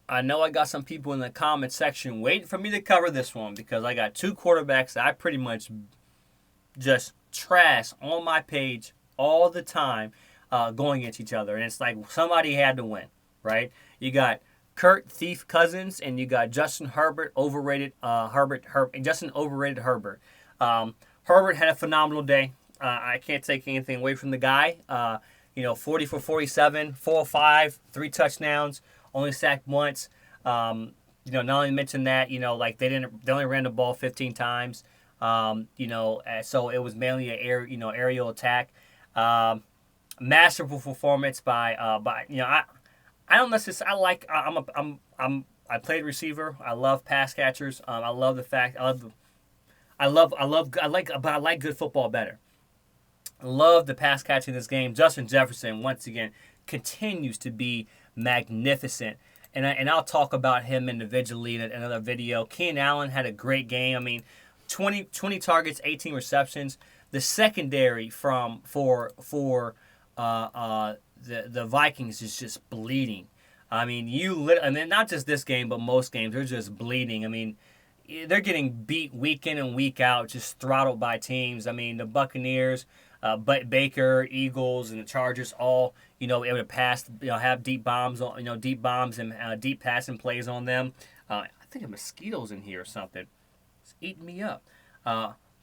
I know I got some people in the comment section waiting for me to cover this one because I got two quarterbacks that I pretty much just trash on my page all the time going against each other. And it's like somebody had to win, right? You got Kurt Thief Cousins and you got Justin Herbert, overrated Justin overrated Herbert. Herbert had a phenomenal day. I can't take anything away from the guy. 40 for 47, 405, 3 touchdowns, only sacked once. Not only mention that, they only ran the ball 15 times. So it was mainly an aerial attack. Masterful performance by I don't necessarily I played receiver. I love pass catchers. I love the fact I like good football better. Love the pass catching in this game. Justin Jefferson once again continues to be magnificent. And I'll talk about him individually in another video. Keenan Allen had a great game. I mean, 20 targets, 18 receptions. The secondary for the Vikings is just bleeding. I mean, not just this game, but most games, they're just bleeding. I mean, they're getting beat week in and week out, just throttled by teams. I mean, the Buccaneers, Baker, Eagles, and the Chargers all, able to pass, have deep bombs and deep passing plays on them. I think a mosquito's in here or something. It's eating me up.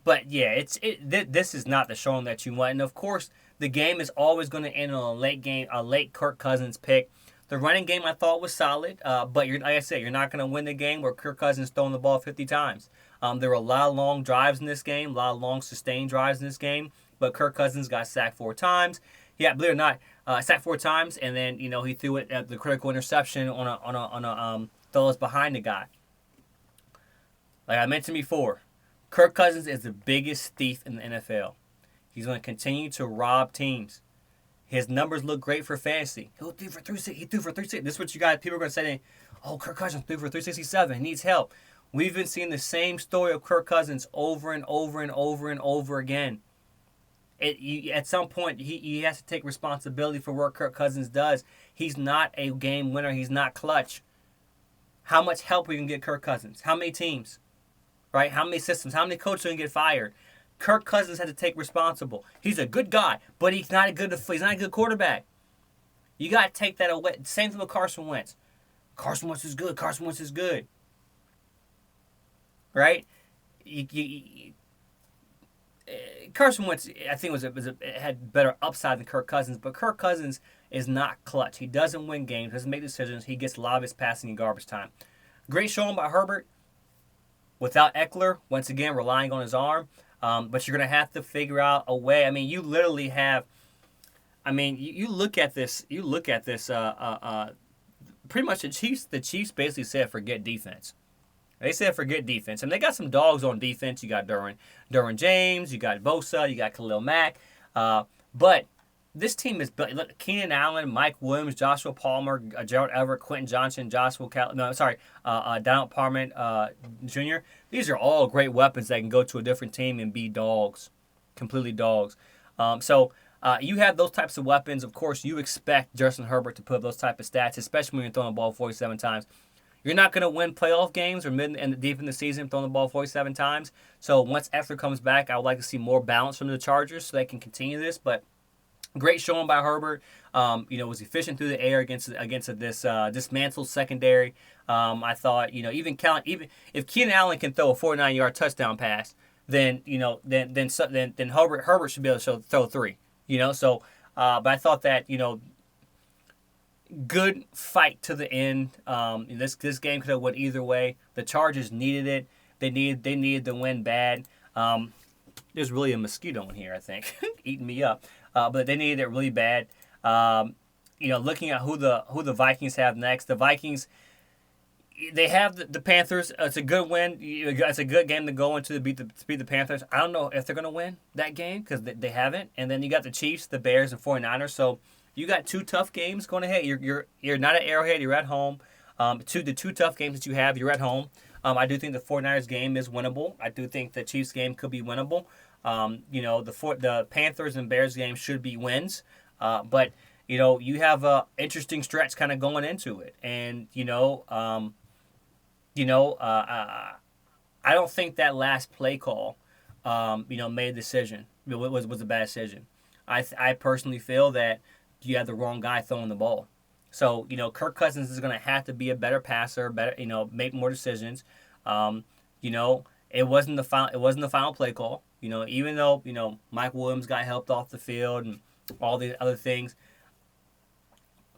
But yeah, this is not the showing that you want. And of course, the game is always going to end on a late Kirk Cousins pick. The running game I thought was solid, but like I said, you're not going to win the game where Kirk Cousins throwing the ball 50 times. There were a lot of long drives in this game, a lot of long sustained drives in this game, but Kirk Cousins got sacked 4 times. Yeah, believe it or not, sacked 4 times, and then he threw it at the critical interception on a throw behind the guy. Like I mentioned before, Kirk Cousins is the biggest thief in the NFL. He's going to continue to rob teams. His numbers look great for fantasy. He threw for 360. This is what you guys, people are going to say, oh, Kirk Cousins threw for 367. He needs help. We've been seeing the same story of Kirk Cousins over and over and over and over again. At some point, he has to take responsibility for what Kirk Cousins does. He's not a game winner. He's not clutch. How much help we can get Kirk Cousins? How many teams? Right? How many systems? How many coaches are going to get fired? Kirk Cousins had to take responsible. He's a good guy, but he's not a good quarterback. You got to take that away. Same thing with Carson Wentz. Carson Wentz is good. Carson Wentz is good. Right? Carson Wentz, I think, had better upside than Kirk Cousins, but Kirk Cousins is not clutch. He doesn't win games, doesn't make decisions. He gets a lot of his passing in garbage time. Great showing by Herbert. Without Eckler, once again, relying on his arm. But you're going to have to figure out a way. I mean, you literally have. I mean, you look at this. You look at this. Pretty much the Chiefs. The Chiefs basically said forget defense. They said forget defense, and they got some dogs on defense. You got Derwin James. You got Bosa. You got Khalil Mack. But this team is built. Look, Keenan Allen, Mike Williams, Joshua Palmer, Gerald Everett, Quentin Johnson, Donald Parment Jr. These are all great weapons that can go to a different team and be dogs, completely dogs. So you have those types of weapons. Of course, you expect Justin Herbert to put up those type of stats, especially when you're throwing the ball 47 times. You're not going to win playoff games or mid and deep in the season throwing the ball 47 times. So once Eckler comes back, I would like to see more balance from the Chargers so they can continue this. But great showing by Herbert. Was efficient through the air against this dismantled secondary. I thought, even if Keenan Allen can throw a 49-yard touchdown pass, then Herbert should be able to throw 3. But I thought that good fight to the end. This game could have went either way. The Chargers needed it. They needed the win bad. There's really a mosquito in here, I think, eating me up. But they needed it really bad. Looking at who the Vikings have next, the Vikings, they have the Panthers. It's a good win. It's a good game to go into to beat the Panthers. I don't know if they're going to win that game because they haven't. And then you got the Chiefs, the Bears, and 49ers. So you got 2 tough games going ahead. You're not at Arrowhead. You're at home. The two tough games that you have, you're at home. I do think the 49ers game is winnable. I do think the Chiefs game could be winnable. The Panthers and Bears game should be wins. But you have a interesting stretch kind of going into it, and you know, I don't think that last play call, made a decision. Was a bad decision. I personally feel that you had the wrong guy throwing the ball. So Kirk Cousins is going to have to be a better passer, better make more decisions. Um, it wasn't the final play call. Even though Mike Williams got helped off the field and all the other things,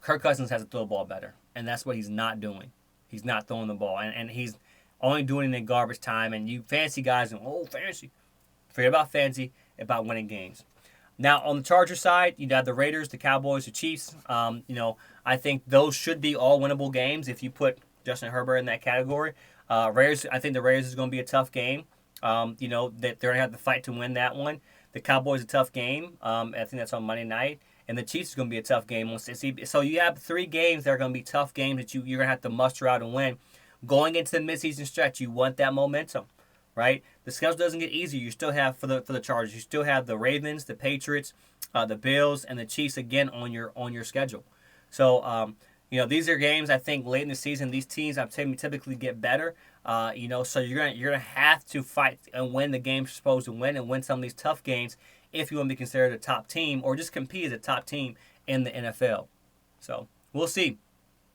Kirk Cousins has to throw the ball better, and that's what he's not doing. He's not throwing the ball, and he's only doing it in garbage time. And you fancy guys, fancy. Forget about fancy, about winning games. Now on the Chargers side, you got the Raiders, the Cowboys, the Chiefs. I think those should be all winnable games if you put Justin Herbert in that category. Raiders, I think the Raiders is going to be a tough game. That they're going to have to fight to win that one. The Cowboys a tough game. I think that's on Monday night. And the Chiefs is going to be a tough game. So you have 3 games that are going to be tough games that you're going to have to muster out and win. Going into the midseason stretch, you want that momentum, right? The schedule doesn't get easier. You still have for the Chargers. You still have the Ravens, the Patriots, the Bills, and the Chiefs again on your schedule. So these are games I think late in the season. These teams typically get better. So you're gonna have to fight and win the games you're supposed to win and win some of these tough games if you want to be considered a top team or just compete as a top team in the NFL. So we'll see.